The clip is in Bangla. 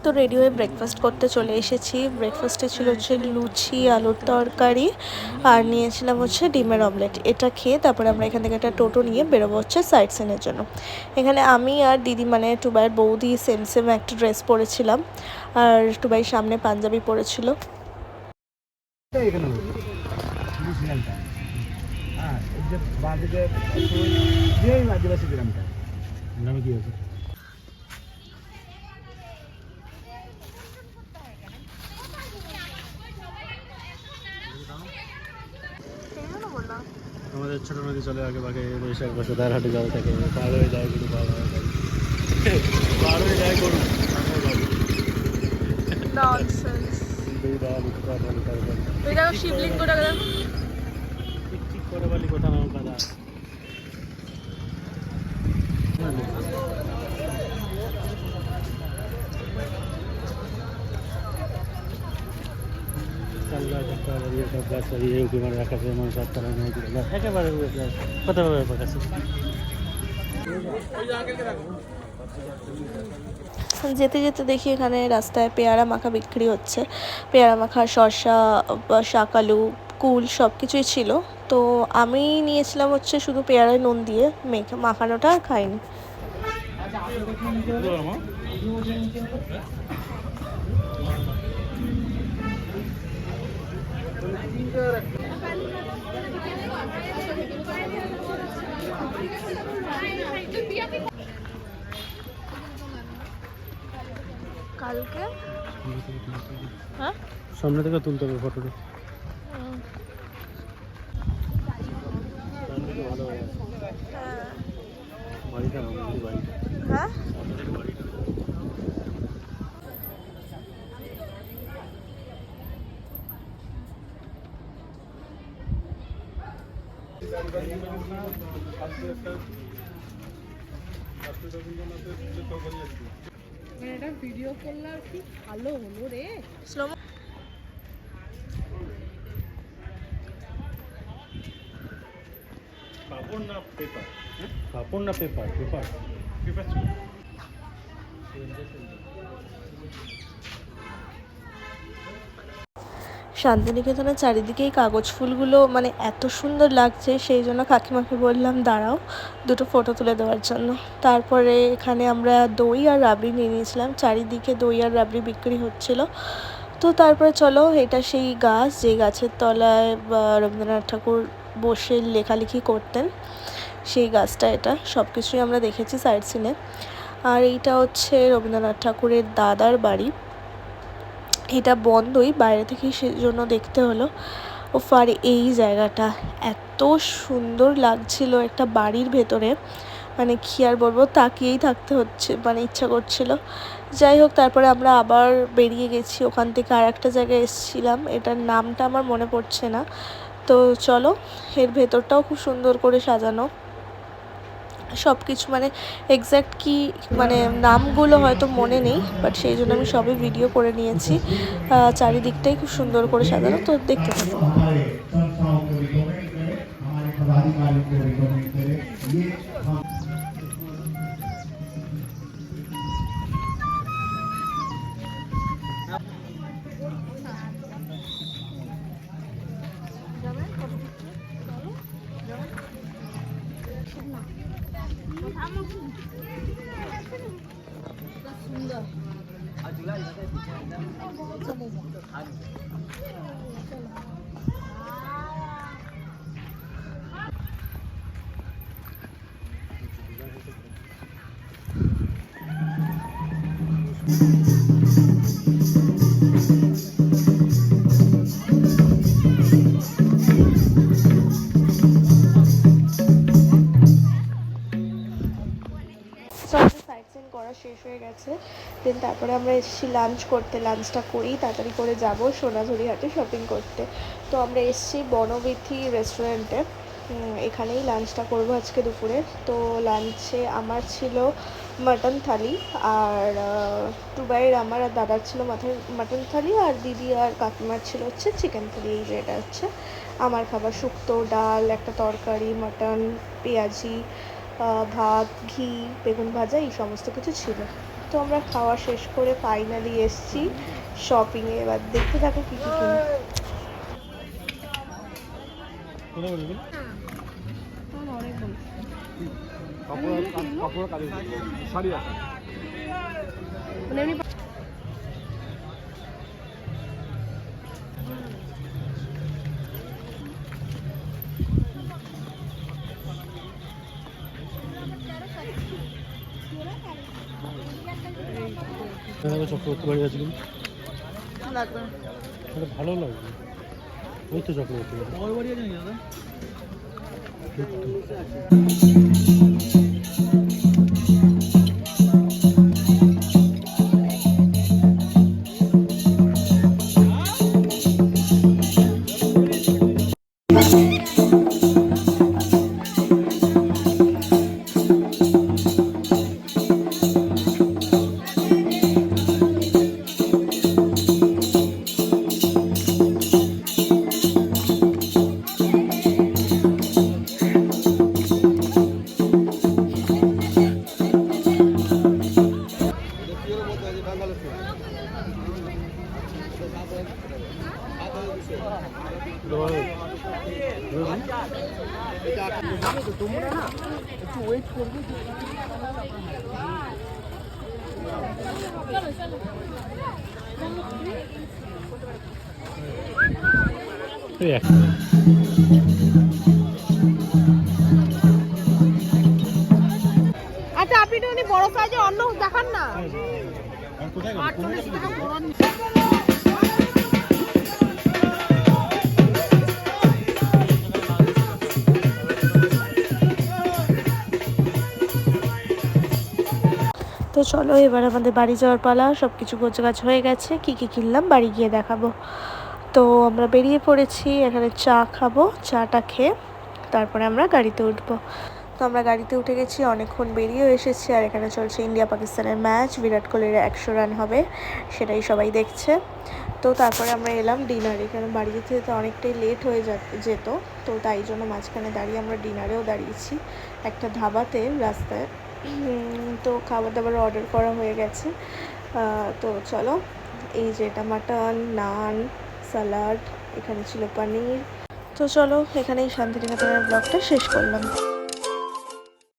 তো রেডি হয়ে ব্রেকফাস্ট করতে চলে এসেছি। ব্রেকফাস্টে ছিল হচ্ছে লুচি, আলুর তরকারি, আর নিয়েছিলাম হচ্ছে ডিমের অমলেট। এটা খেয়ে তারপরে আমরা এখান থেকে একটা টোটো নিয়ে বেরোবো হচ্ছে সাইট সিনের জন্য। এখানে আমি আর দিদি মানে টুবাইয়ের বৌদি সেম সেম একটা ড্রেস পরেছিলাম, আর টুবাই সামনে পাঞ্জাবি পরেছিল। আমাদের ছোট নদী চলে আগে ভাগে বৈশাখ বছর তার হাটে যাওয়া থাকে, পার হয়ে যায় গরু, পার হয়ে যায় গরু। শিবলিঙ্গটা ঠিক করে বলি কোথা নাম কাদা একেবারে যেতে যেতে দেখি এখানে রাস্তায় পেয়ারা মাখা বিক্রি হচ্ছে। পেয়ারা মাখা, শসা, শাকালু, কুল সব কিছুই ছিল। তো আমি নিয়েছিলাম হচ্ছে শুধু পেয়ারায় নুন দিয়ে মেখে, মাখানোটা আর খাইনি। কালকে হ্যাঁ সামনে থেকে তুলতে হবে ফটোটা। হ্যাঁ এটা ভিডিও করলে আর কি ভালো হলো রে। স্লো কাপড় না পেপার? কাপড় না পেপার? পেপার পেপার ছিল। শান্তিনিকেতনের চারিদিকেই কাগজ ফুলগুলো মানে এত সুন্দর লাগছে, সেই জন্য কাকিমাকে বললাম দাঁড়াও দুটো ফটো তুলে দেওয়ার জন্য। তারপরে এখানে আমরা দই আর রাবড়ি নিয়ে নিয়েছিলাম, চারিদিকে দই আর রাবড়ি বিক্রি হচ্ছিল। তো তারপরে চলো, এটা সেই গাছ যে গাছের তলায় রবীন্দ্রনাথ ঠাকুর বসে লেখালেখি করতেন, সেই গাছটা। এটা সব কিছুই আমরা দেখেছি সাইট সিনে। আর এইটা হচ্ছে রবীন্দ্রনাথ ঠাকুরের দাদার বাড়ি। এটা বন্ধই, বাইরে থেকেই সেজন্য দেখতে হলো। ও আর এই জায়গাটা এত সুন্দর লাগছিল একটা বাড়ির ভেতরে, মানে কি আর বলবো, তাকিয়েই থাকতে হচ্ছে, মানে ইচ্ছা করছিল। যাই হোক, তারপরে আমরা আবার বেরিয়ে গেছি ওখান থেকে, আর একটা জায়গায় এসেছিলাম, এটার নামটা আমার মনে পড়ছে না। তো চলো, এর ভেতরটাও খুব সুন্দর করে সাজানো সব কিছু, মানে এক্স্যাক্ট কি মানে নামগুলো হয়তো মনে নেই, বাট সেই জন্য আমি সবই ভিডিও করে নিয়েছি। চারিদিকটাই খুব সুন্দর করে সাজানো, তো দেখতে থাকো। করা শেষ হয়ে গেছে। দেন তারপরে আমরা এসেছি লাঞ্চ করতে। লাঞ্চটা করেই তাড়াতাড়ি করে যাব সোনাঝুরি হাটে শপিং করতে। তো আমরা এসেছি বনবিথি রেস্টুরেন্টে, এখানেই লাঞ্চটা করবো আজকে দুপুরে। তো লাঞ্চে আমার ছিল মাটন থালি, আর টুবাইয়ের আমার আর দাদার ছিল মাটন থালি, আর দিদি আর কাকিমার ছিল হচ্ছে চিকেন থালি। এই যে এটা হচ্ছে আমার খাবার, শুক্তো, ডাল, একটা তরকারি, মাটন, পেঁয়াজি, ভাত, ঘি, বেগুন ভাজা, এই সমস্ত কিছু ছিল। তো আমরা খাওয়া শেষ করে ফাইনালি এসেছি শপিংয়ে। এবার দেখতে থাকো কী কী কিনি। কোথায় বলবি? অনেক বল কাপড় কাজে শাড়ি আছে। মানে এমনি চক্রবর্তী বাড়ি আছে কিন্তু লাগবে না। এটা ভালো লাগবে। ওই তো চক্রবর্তী বাড়ি আছে না দাদা? আচ্ছা আপনি একটুখানি বড় সাইজে অন্য দেখান না। কোথায় গেল? 48 টাকা বড় তো চলো এবার আমাদের বাড়ি যাওয়ার পালা। সব কিছু গোছগাছ হয়ে গেছে, কী কী কিনলাম বাড়ি গিয়ে দেখাবো। তো আমরা বেরিয়ে পড়েছি, এখানে চা খাবো, চাটা খেয়ে তারপরে আমরা গাড়িতে উঠবো। তো আমরা গাড়িতে উঠে গেছি, অনেকক্ষণ বেরিয়েও এসেছি। আর এখানে চলছে ইন্ডিয়া পাকিস্তানের ম্যাচ, বিরাট কোহলির 100 রান হবে, সেটাই সবাই দেখছে। তো তারপরে আমরা এলাম ডিনারে, কারণ বাড়ি যেতে যেতে অনেকটাই লেট হয়ে যেত। তো তাই জন্য মাঝখানে দাঁড়িয়ে আমরা ডিনারেও দাঁড়িয়েছি একটা ধাবাতে রাস্তায়। তো খাবার দাবার অর্ডার করা হয়ে গেছে। তো চলো, এই যে এটা মাটন, নান, স্যালাড, এখানে ছিল পনির। তো চলো এখানেই শান্তিনিকেতনের ব্লগটা শেষ করলাম।